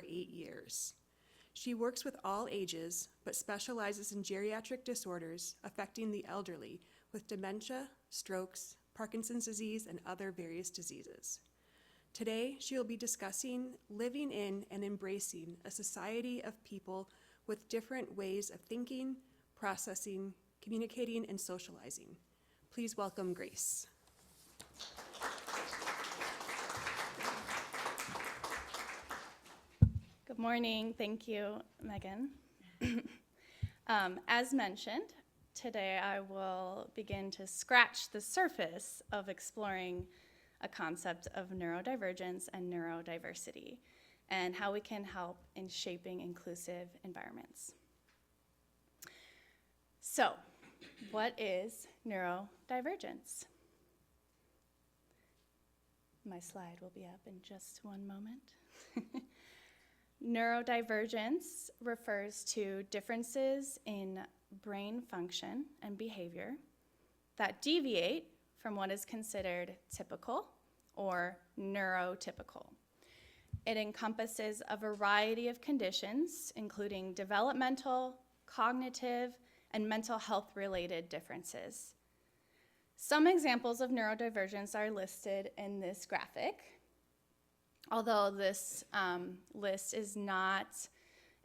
8 years. She works with all ages, but specializes in geriatric disorders affecting the elderly with dementia, strokes, Parkinson's disease, and other various diseases. Today, she will be discussing living in and embracing a society of people with different ways of thinking, processing, communicating, and socializing. Please welcome Grace. Good morning. Thank you, Megan. As mentioned, today I will begin to scratch the surface of exploring a concept of neurodivergence and neurodiversity and how we can help in shaping inclusive environments. So, what is neurodivergence? My slide will be up in just one moment. Neurodivergence refers to differences in brain function and behavior that deviate from what is considered typical or neurotypical. It encompasses a variety of conditions, including developmental, cognitive, and mental health-related differences. Some examples of neurodivergence are listed in this graphic, although this list is not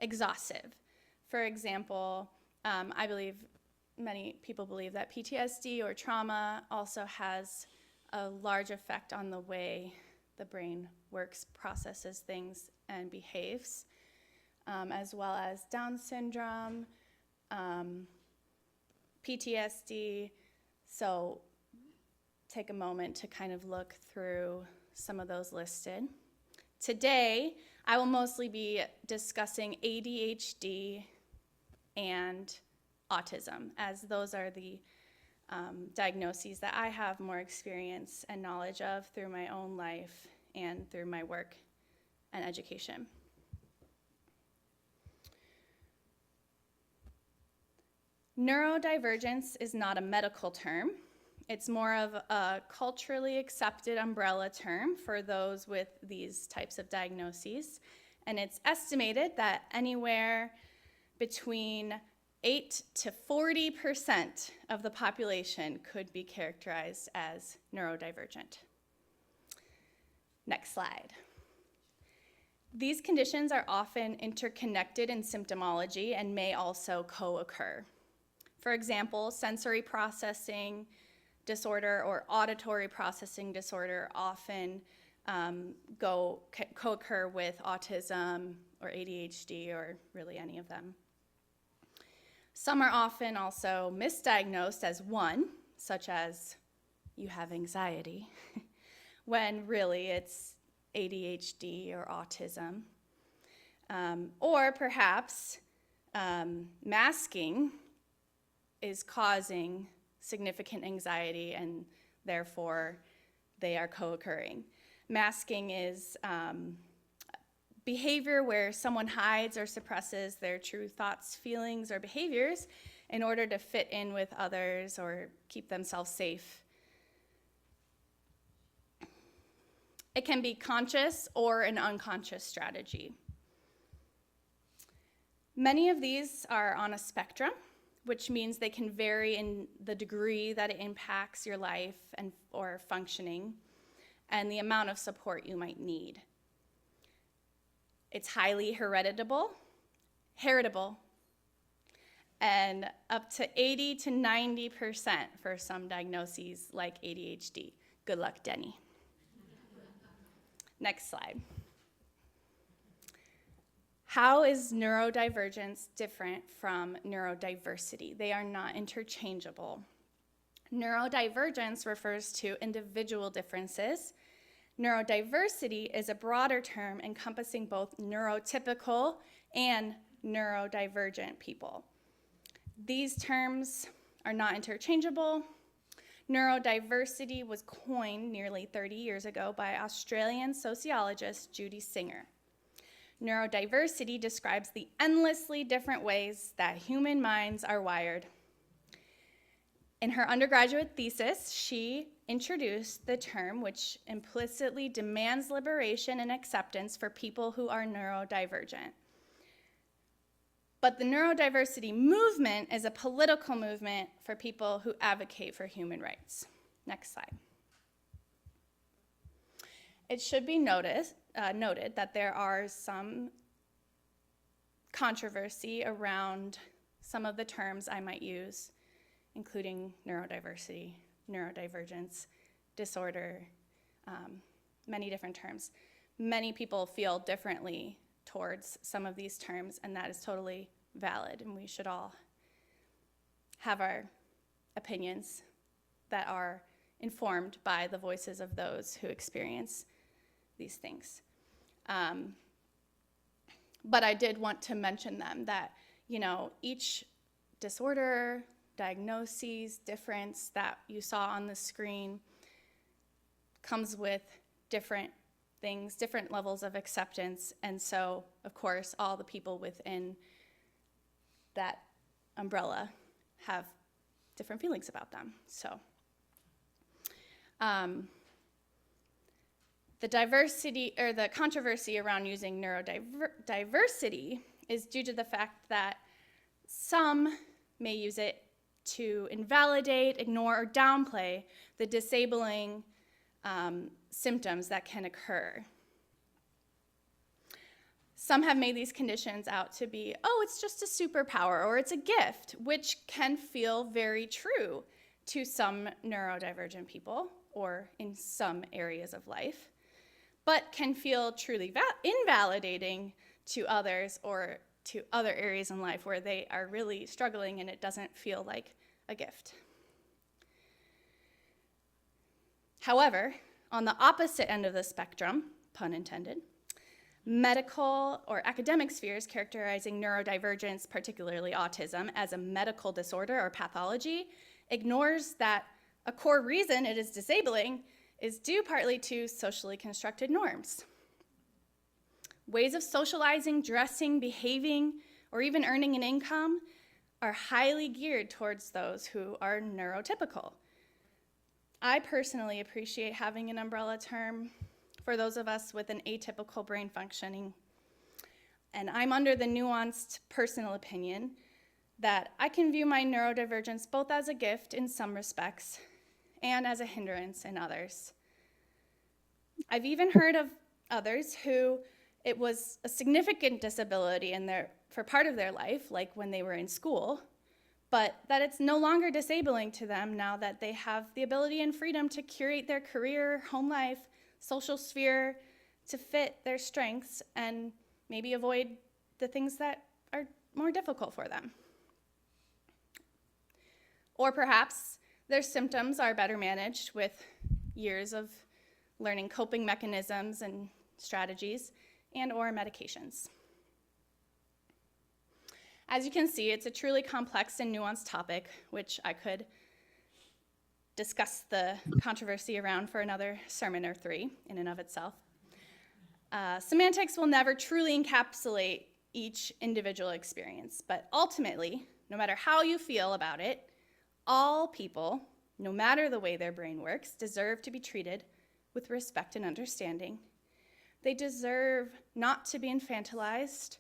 exhaustive. For example, I believe many people believe that PTSD or trauma also has a large effect on the way the brain works, processes things, and behaves, as well as Down syndrome, PTSD. So take a moment to kind of look through some of those listed. Today, I will mostly be discussing ADHD and autism, as those are the diagnoses that I have more experience and knowledge of through my own life and through my work and education. Neurodivergence is not a medical term. It's more of a culturally accepted umbrella term for those with these types of diagnoses, and it's estimated that anywhere between 8 to 40% of the population could be characterized as neurodivergent. Next slide. These conditions are often interconnected in symptomology and may also co-occur. For example, sensory processing disorder or auditory processing disorder often co-occur with autism or ADHD or really any of them. Some are often also misdiagnosed as one, such as you have anxiety, when really it's ADHD or autism. Or perhaps masking is causing significant anxiety and therefore they are co-occurring. Masking is behavior where someone hides or suppresses their true thoughts, feelings, or behaviors in order to fit in with others or keep themselves safe. It can be conscious or an unconscious strategy. Many of these are on a spectrum, which means they can vary in the degree that it impacts your life and or functioning and the amount of support you might need. It's highly heritable, and up to 80 to 90% for some diagnoses like ADHD. Good luck, Denny. Next slide. How is neurodivergence different from neurodiversity? They are not interchangeable. Neurodivergence refers to individual differences. Neurodiversity is a broader term encompassing both neurotypical and neurodivergent people. These terms are not interchangeable. Neurodiversity was coined nearly 30 years ago by Australian sociologist Judy Singer. Neurodiversity describes the endlessly different ways that human minds are wired. In her undergraduate thesis, she introduced the term which implicitly demands liberation and acceptance for people who are neurodivergent. But the neurodiversity movement is a political movement for people who advocate for human rights. Next slide. It should be noted that there are some controversy around some of the terms I might use, including neurodiversity, neurodivergence, disorder, many different terms. Many people feel differently towards some of these terms, and that is totally valid, and we should all have our opinions that are informed by the voices of those who experience these things. But I did want to mention them, that, each disorder, diagnoses, difference that you saw on the screen comes with different things, different levels of acceptance, and so, of course, all the people within that umbrella have different feelings about them. So, the controversy around using neurodiversity is due to the fact that some may use it to invalidate, ignore, or downplay the disabling symptoms that can occur. Some have made these conditions out to be, it's just a superpower, or it's a gift, which can feel very true to some neurodivergent people, or in some areas of life, but can feel truly invalidating to others, or to other areas in life where they are really struggling and it doesn't feel like a gift. However, on the opposite end of the spectrum, pun intended, medical or academic spheres characterizing neurodivergence, particularly autism, as a medical disorder or pathology, ignores that a core reason it is disabling is due partly to socially constructed norms. Ways of socializing, dressing, behaving, or even earning an income are highly geared towards those who are neurotypical. I personally appreciate having an umbrella term for those of us with an atypical brain functioning, and I'm under the nuanced personal opinion that I can view my neurodivergence both as a gift in some respects and as a hindrance in others. I've even heard of others who it was a significant disability for part of their life, like when they were in school, but that it's no longer disabling to them now that they have the ability and freedom to curate their career, home life, social sphere to fit their strengths and maybe avoid the things that are more difficult for them. Or perhaps their symptoms are better managed with years of learning coping mechanisms and strategies and/or medications. As you can see, it's a truly complex and nuanced topic, which I could discuss the controversy around for another sermon or three in and of itself. Semantics will never truly encapsulate each individual experience, but ultimately, no matter how you feel about it, all people, no matter the way their brain works, deserve to be treated with respect and understanding. They deserve not to be infantilized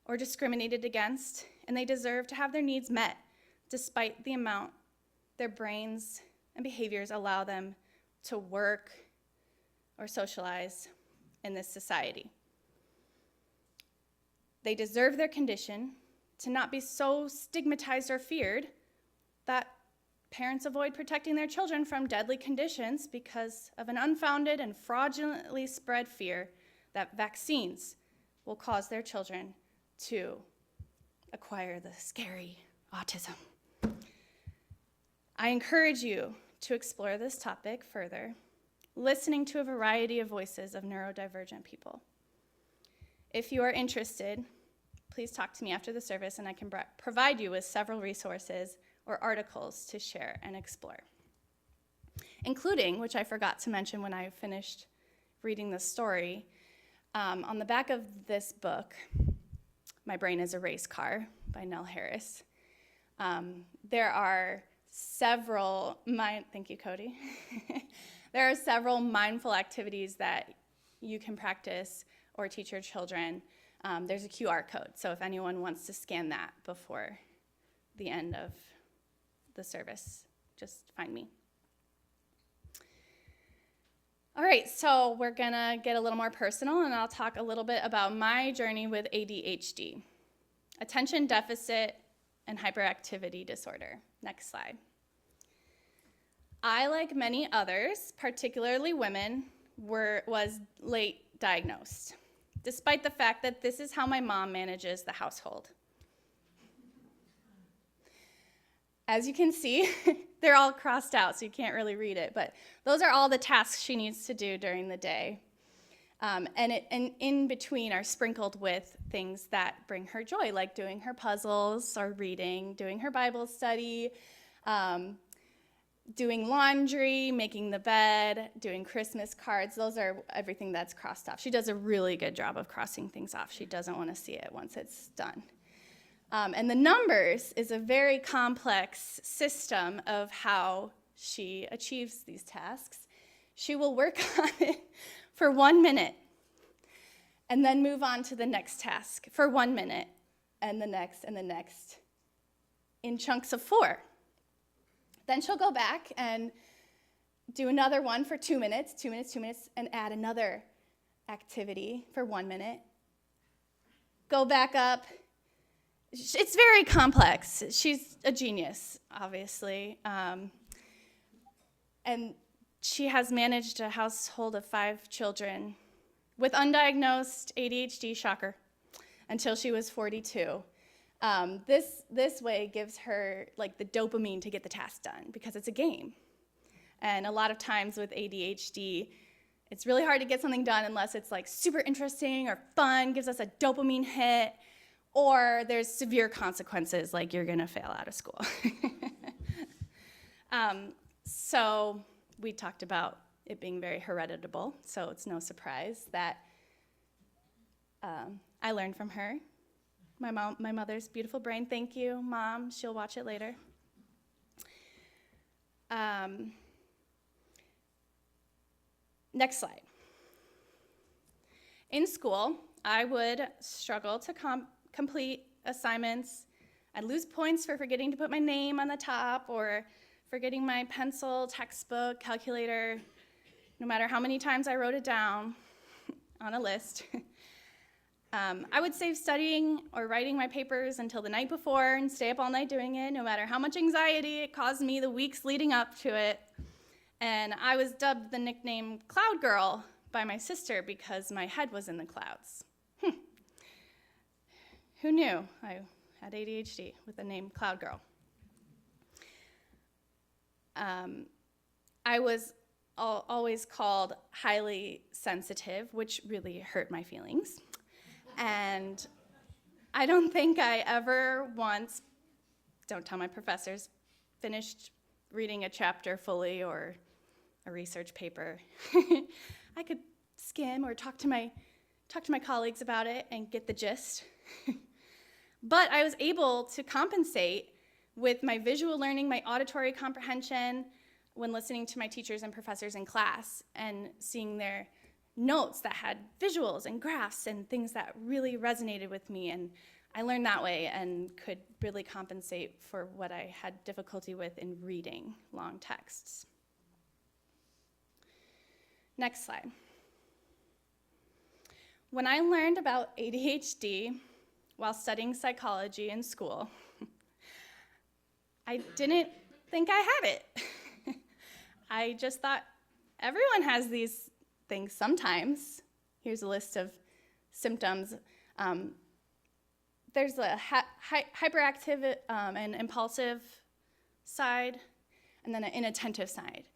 or discriminated against, and they deserve to have their needs met despite the amount their brains and behaviors allow them to work or socialize in this society. They deserve their condition to not be so stigmatized or feared that parents avoid protecting their children from deadly conditions because of an unfounded and fraudulently spread fear that vaccines will cause their children to acquire the scary autism. I encourage you to explore this topic further, listening to a variety of voices of neurodivergent people. If you are interested, please talk to me after the service and I can provide you with several resources or articles to share and explore, including, which I forgot to mention when I finished reading the story, on the back of this book, My Brain is a Race Car by Nell Harris, there are thank you, Cody. There are several mindful activities that you can practice or teach your children. There's a QR code, so if anyone wants to scan that before the end of the service, just find me. All right, so we're gonna get a little more personal, and I'll talk a little bit about my journey with ADHD, attention deficit and hyperactivity disorder. Next slide. I, like many others, particularly women, was late diagnosed, despite the fact that this is how my mom manages the household. As you can see, they're all crossed out, so you can't really read it, but those are all the tasks she needs to do during the day. And in between are sprinkled with things that bring her joy, like doing her puzzles or reading, doing her Bible study, doing laundry, making the bed, doing Christmas cards. Those are everything that's crossed off. She does a really good job of crossing things off. She doesn't want to see it once it's done. And the numbers is a very complex system of how she achieves these tasks. She will work on it for 1 minute and then move on to the next task for 1 minute and the next in chunks of 4. Then she'll go back and do another one for 2 minutes, 2 minutes, 2 minutes, and add another activity for 1 minute. Go back up. It's very complex. She's a genius, obviously. And she has managed a household of 5 children with undiagnosed ADHD, shocker, until she was 42. This way gives her like the dopamine to get the task done because it's a game. And a lot of times with ADHD, it's really hard to get something done unless it's like super interesting or fun, gives us a dopamine hit, or there's severe consequences like you're gonna fail out of school. So we talked about it being very hereditable, so it's no surprise that I learned from her. My mother's beautiful brain. Thank you, Mom. She'll watch it later. Next slide. In school, I would struggle to complete assignments. I'd lose points for forgetting to put my name on the top or forgetting my pencil, textbook, calculator, no matter how many times I wrote it down on a list. I would save studying or writing my papers until the night before and stay up all night doing it, no matter how much anxiety it caused me the weeks leading up to it. And I was dubbed the nickname Cloud Girl by my sister because my head was in the clouds. Who knew I had ADHD with the name Cloud Girl? I was always called highly sensitive, which really hurt my feelings. And I don't think I ever once, don't tell my professors, finished reading a chapter fully or a research paper. I could skim or talk to my colleagues about it and get the gist. But I was able to compensate with my visual learning, my auditory comprehension, when listening to my teachers and professors in class and seeing their notes that had visuals and graphs and things that really resonated with me. And I learned that way and could really compensate for what I had difficulty with in reading long texts. Next slide. When I learned about ADHD while studying psychology in school, I didn't think I had it. I just thought everyone has these things sometimes. Here's a list of symptoms. There's a hyperactive and impulsive side, and then an inattentive side.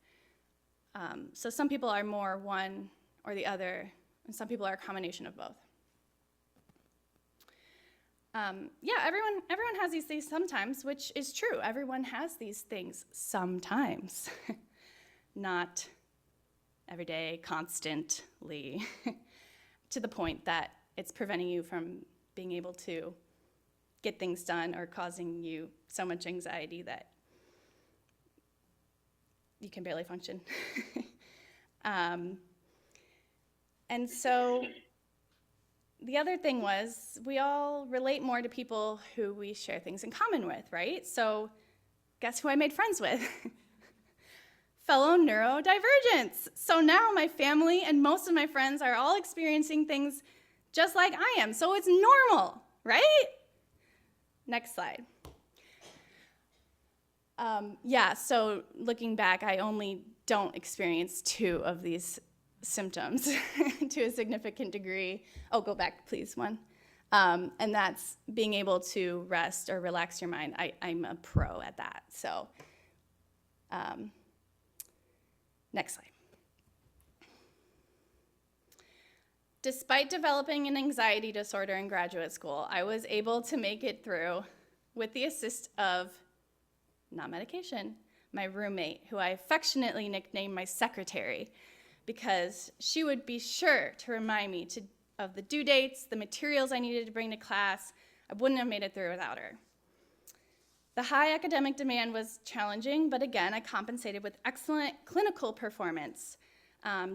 So some people are more one or the other, and some people are a combination of both. Everyone has these things sometimes, which is true. Everyone has these things sometimes, not every day, constantly, to the point that it's preventing you from being able to get things done or causing you so much anxiety that you can barely function. And so the other thing was we all relate more to people who we share things in common with, right? So guess who I made friends with? Fellow neurodivergents. So now my family and most of my friends are all experiencing things just like I am. So it's normal, right? Next slide. So looking back, I only don't experience 2 of these symptoms to a significant degree. Oh, go back, please, one. And that's being able to rest or relax your mind. I'm a pro at that. So next slide. Despite developing an anxiety disorder in graduate school, I was able to make it through with the assist of, not medication, my roommate, who I affectionately nicknamed my secretary, because she would be sure to remind me of the due dates, the materials I needed to bring to class. I wouldn't have made it through without her. The high academic demand was challenging, but again, I compensated with excellent clinical performance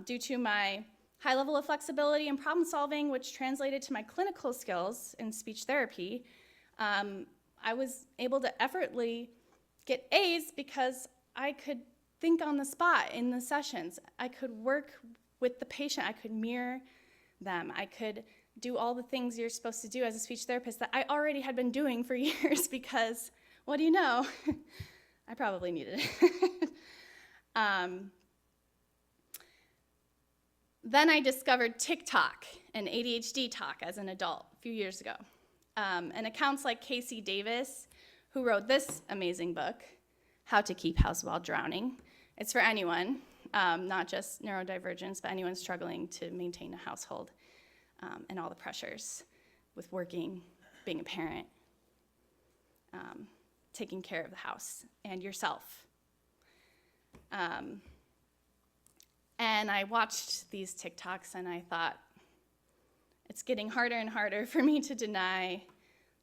due to my high level of flexibility and problem solving, which translated to my clinical skills in speech therapy. I was able to effortlessly get A's because I could think on the spot in the sessions. I could work with the patient. I could mirror them. I could do all the things you're supposed to do as a speech therapist that I already had been doing for years because, what do you know? I probably needed it. Then I discovered TikTok and ADHD talk as an adult a few years ago. And accounts like Casey Davis, who wrote this amazing book, How to Keep House While Drowning. It's for anyone, not just neurodivergence, but anyone struggling to maintain a household and all the pressures with working, being a parent, taking care of the house and yourself. And I watched these TikToks and I thought, it's getting harder and harder for me to deny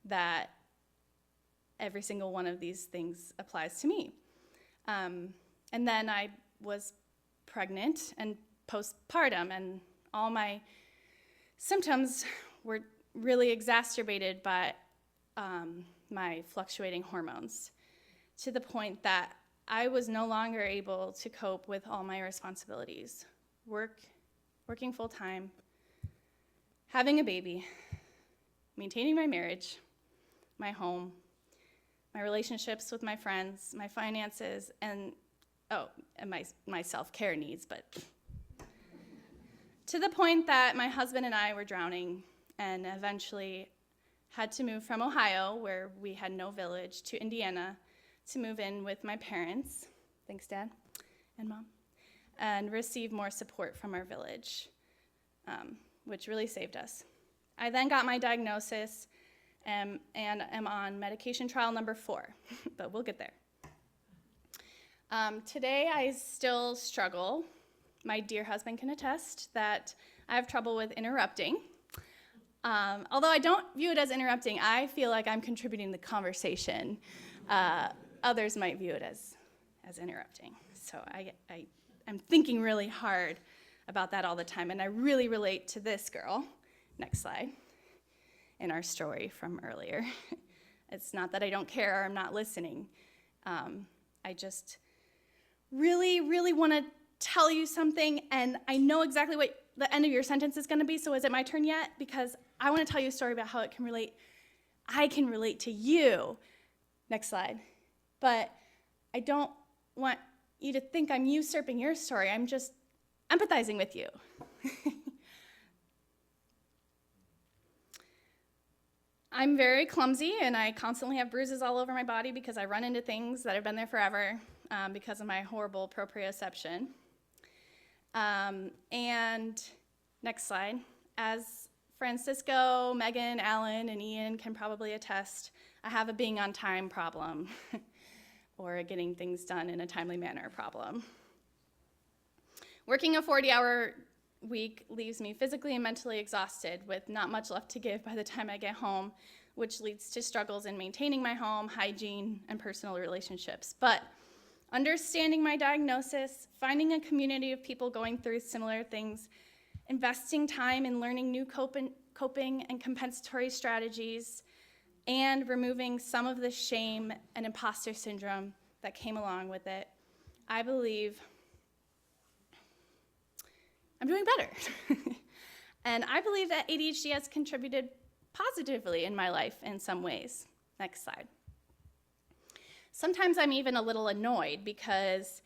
that every single one of these things applies to me. And then I was pregnant and postpartum, and all my symptoms were really exacerbated by my fluctuating hormones, to the point that I was no longer able to cope with all my responsibilities. Working full-time, having a baby, maintaining my marriage, my home, my relationships with my friends, my finances, and my self-care needs, but to the point that my husband and I were drowning and eventually had to move from Ohio, where we had no village, to Indiana to move in with my parents, thanks Dad and Mom, and receive more support from our village, which really saved us. I then got my diagnosis and am on medication trial number 4, but we'll get there. Today I still struggle. My dear husband can attest that I have trouble with interrupting. Although I don't view it as interrupting, I feel like I'm contributing to the conversation. Others might view it as interrupting. So I'm thinking really hard about that all the time, and I really relate to this girl, next slide, in our story from earlier. It's not that I don't care or I'm not listening. I just really, really want to tell you something, and I know exactly what the end of your sentence is going to be, so is it my turn yet? Because I want to tell you a story about how I can relate to you. Next slide. But I don't want you to think I'm usurping your story. I'm just empathizing with you. I'm very clumsy, and I constantly have bruises all over my body because I run into things that have been there forever because of my horrible proprioception. And next slide. As Francisco, Megan, Alan, and Ian can probably attest, I have a being on time problem or a getting things done in a timely manner problem. Working a 40-hour week leaves me physically and mentally exhausted with not much left to give by the time I get home, which leads to struggles in maintaining my home, hygiene, and personal relationships. But understanding my diagnosis, finding a community of people going through similar things, investing time in learning new coping and compensatory strategies, and removing some of the shame and imposter syndrome that came along with it, I believe I'm doing better. And I believe that ADHD has contributed positively in my life in some ways. Next slide. Sometimes I'm even a little annoyed because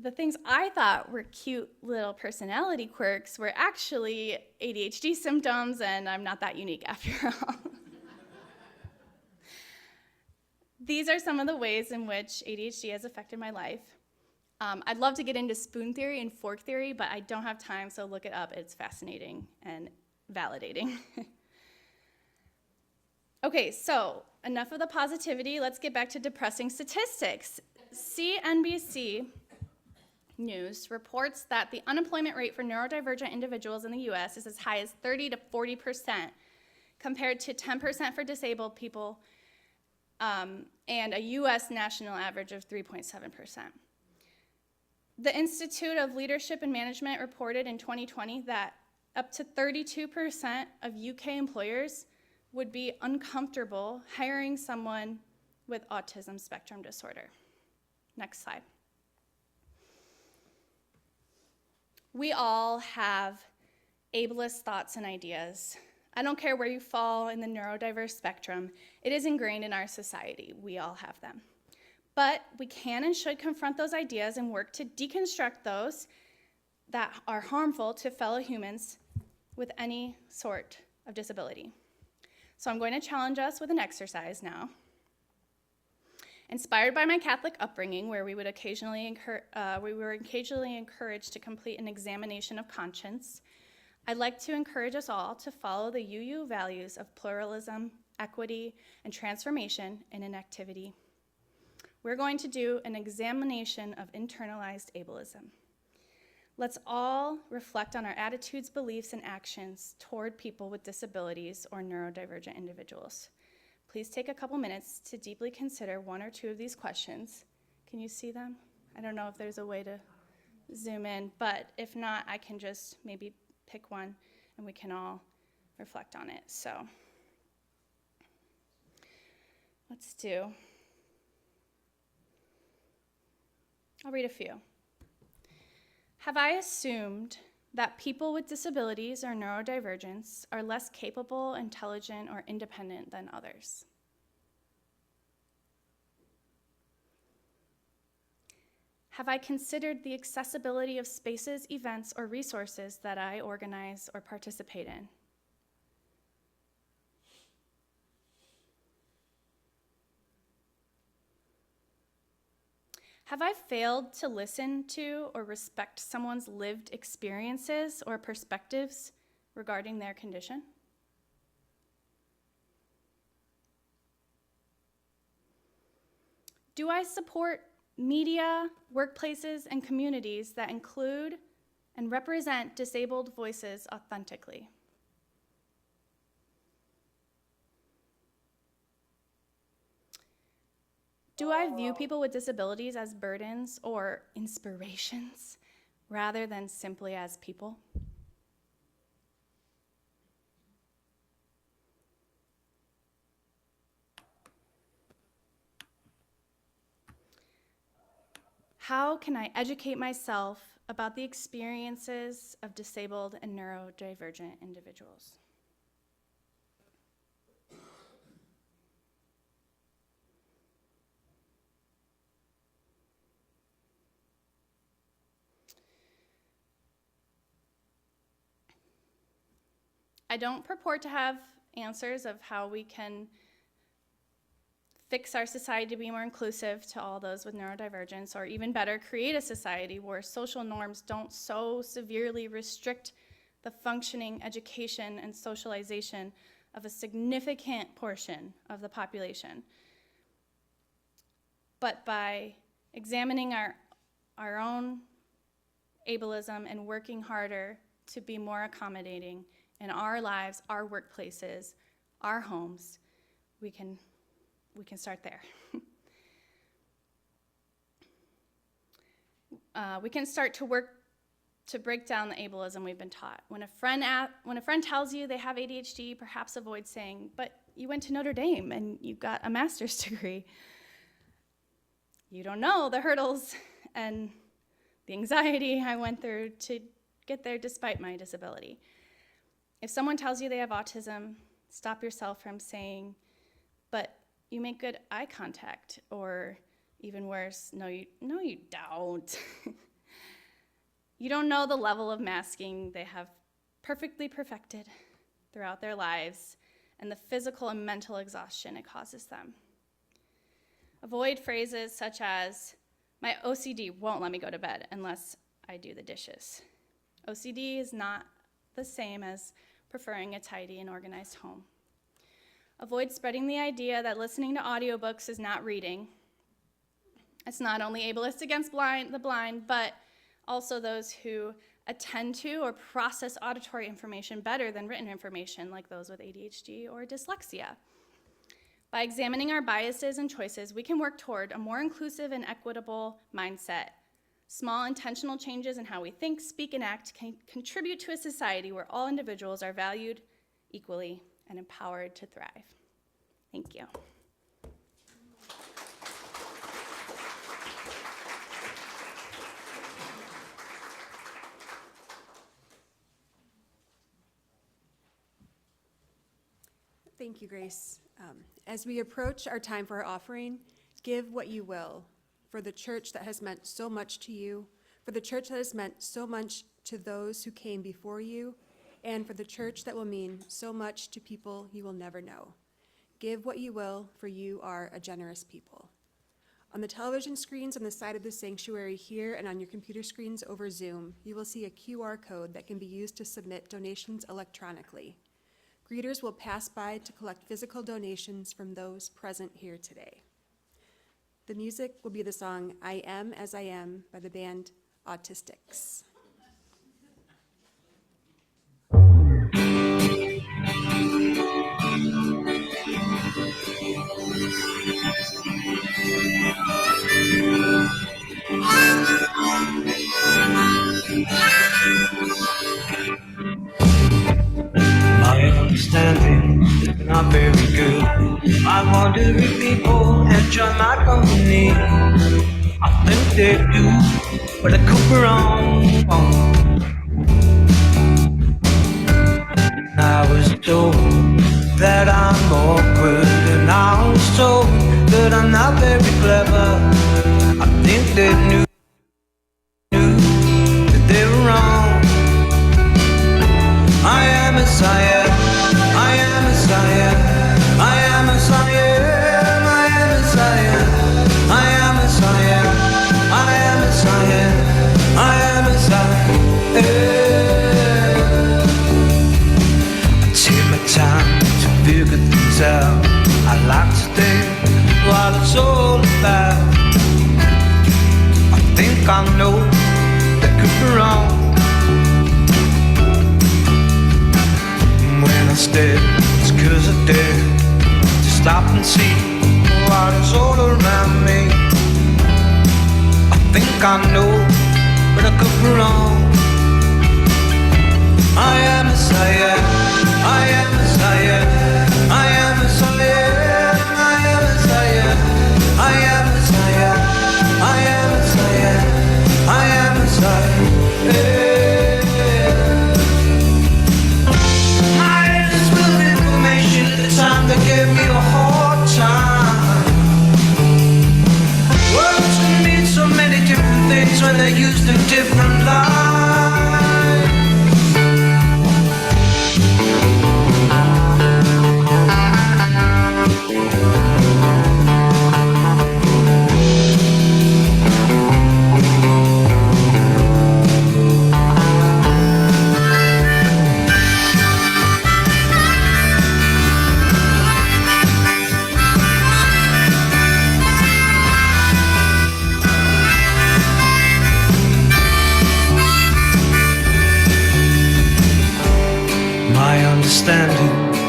the things I thought were cute little personality quirks were actually ADHD symptoms, and I'm not that unique after all. These are some of the ways in which ADHD has affected my life. I'd love to get into spoon theory and fork theory, but I don't have time, so look it up. It's fascinating and validating. Okay, so enough of the positivity. Let's get back to depressing statistics. CNBC News reports that the unemployment rate for neurodivergent individuals in the U.S. is as high as 30 to 40%, compared to 10% for disabled people, and a U.S. national average of 3.7%. The Institute of Leadership and Management reported in 2020 that up to 32% of UK employers would be uncomfortable hiring someone with autism spectrum disorder. Next slide. We all have ableist thoughts and ideas. I don't care where you fall in the neurodiverse spectrum, it is ingrained in our society. We all have them. But we can and should confront those ideas and work to deconstruct those that are harmful to fellow humans with any sort of disability. So I'm going to challenge us with an exercise now. Inspired by my Catholic upbringing, where we were occasionally encouraged to complete an examination of conscience, I'd like to encourage us all to follow the UU values of pluralism, equity, and transformation in an activity. We're going to do an examination of internalized ableism. Let's all reflect on our attitudes, beliefs, and actions toward people with disabilities or neurodivergent individuals. Please take a couple minutes to deeply consider one or two of these questions. Can you see them? I don't know if there's a way to zoom in, but if not, I can just maybe pick one and we can all reflect on it. So let's do. I'll read a few. Have I assumed that people with disabilities or neurodivergence are less capable, intelligent, or independent than others? Have I considered the accessibility of spaces, events, or resources that I organize or participate in? Have I failed to listen to or respect someone's lived experiences or perspectives regarding their condition? Do I support media, workplaces, and communities that include and represent disabled voices authentically? Do I view people with disabilities as burdens or inspirations rather than simply as people? How can I educate myself about the experiences of disabled and neurodivergent individuals? I don't purport to have answers of how we can fix our society to be more inclusive to all those with neurodivergence, or even better, create a society where social norms don't so severely restrict the functioning, education, and socialization of a significant portion of the population. But by examining our own ableism and working harder to be more accommodating in our lives, our workplaces, our homes, we can start there. we can start to work to break down the ableism we've been taught. When a friend tells you they have ADHD, perhaps avoid saying, but you went to Notre Dame and you got a master's degree. You don't know the hurdles and the anxiety I went through to get there despite my disability. If someone tells you they have autism, stop yourself from saying, but you make good eye contact, or even worse, no you don't. You don't know the level of masking they have perfectly perfected throughout their lives and the physical and mental exhaustion it causes them. Avoid phrases such as, my OCD won't let me go to bed unless I do the dishes. OCD is not the same as preferring a tidy and organized home. Avoid spreading the idea that listening to audiobooks is not reading. It's not only ableist against the blind, but also those who attend to or process auditory information better than written information, like those with ADHD or dyslexia. By examining our biases and choices, we can work toward a more inclusive and equitable mindset. Small intentional changes in how we think, speak, and act can contribute to a society where all individuals are valued equally and empowered to thrive. Thank you. Thank you, Grace. As we approach our time for our offering, give what you will for the church that has meant so much to you, for the church that has meant so much to those who came before you, and for the church that will mean so much to people you will never know. Give what you will, for you are a generous people. On the television screens on the side of the sanctuary here and on your computer screens over Zoom, you will see a QR code that can be used to submit donations electronically. Greeters will pass by to collect physical donations from those present here today. The music will be the song I Am As I Am by the band Autistics. My understanding is not very good. I wonder if people enjoy my company. I think they do, but I could be wrong. I was told that I'm awkward, and I was told that I'm not very clever. I think they knew that they were wrong. I am as I am, I am as I am, I am as I am, I am as I am, I am as I am, I am as I am, I am as I am. I take my time to figure things out. I like to think what it's all about. I think I know that could be wrong. When I stare, it's 'cause I dare to stop and see what is all around me. I think I know, but I could be wrong. I am as I am, I am as I am, I am as I am, I am as I am, I am as I am, I am as I am, I am as I am. They gave me a hard time. Words can mean so many different things when they're used in different lives.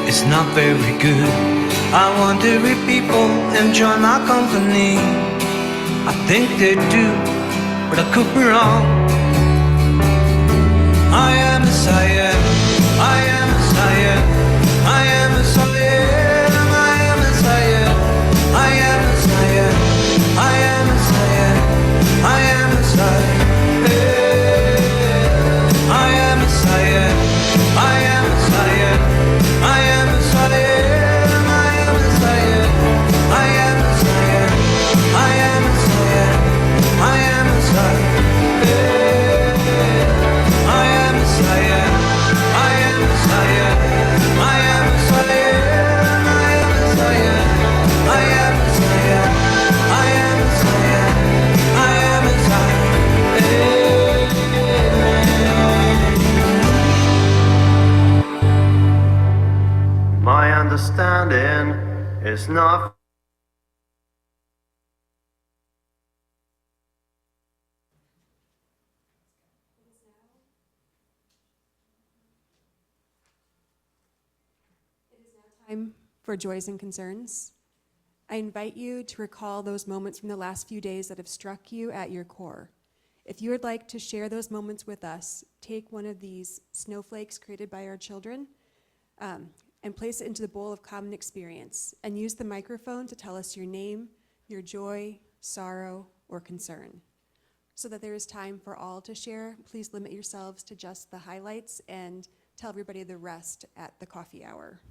It's not very good. I wonder if people enjoy my company. I think they do, but I could be wrong. I am Messiah, I am Messiah, I am Messiah, I am Messiah, I am Messiah, I am Messiah, I am Messiah. I am Messiah, I am Messiah, I am Messiah, I am Messiah, I am Messiah, I am Messiah, I am Messiah. I am Messiah, I am Messiah, I am Messiah, I am Messiah, I am Messiah, I am Messiah, I am Messiah. My understanding is not. Time for joys and concerns. I invite you to recall those moments from the last few days that have struck you at your core. If you would like to share those moments with us, take one of these snowflakes created by our children and place it into the bowl of common experience, and use the microphone to tell us your name, your joy, sorrow, or concern. So that there is time for all to share, please limit yourselves to just the highlights and tell everybody the rest at the coffee hour.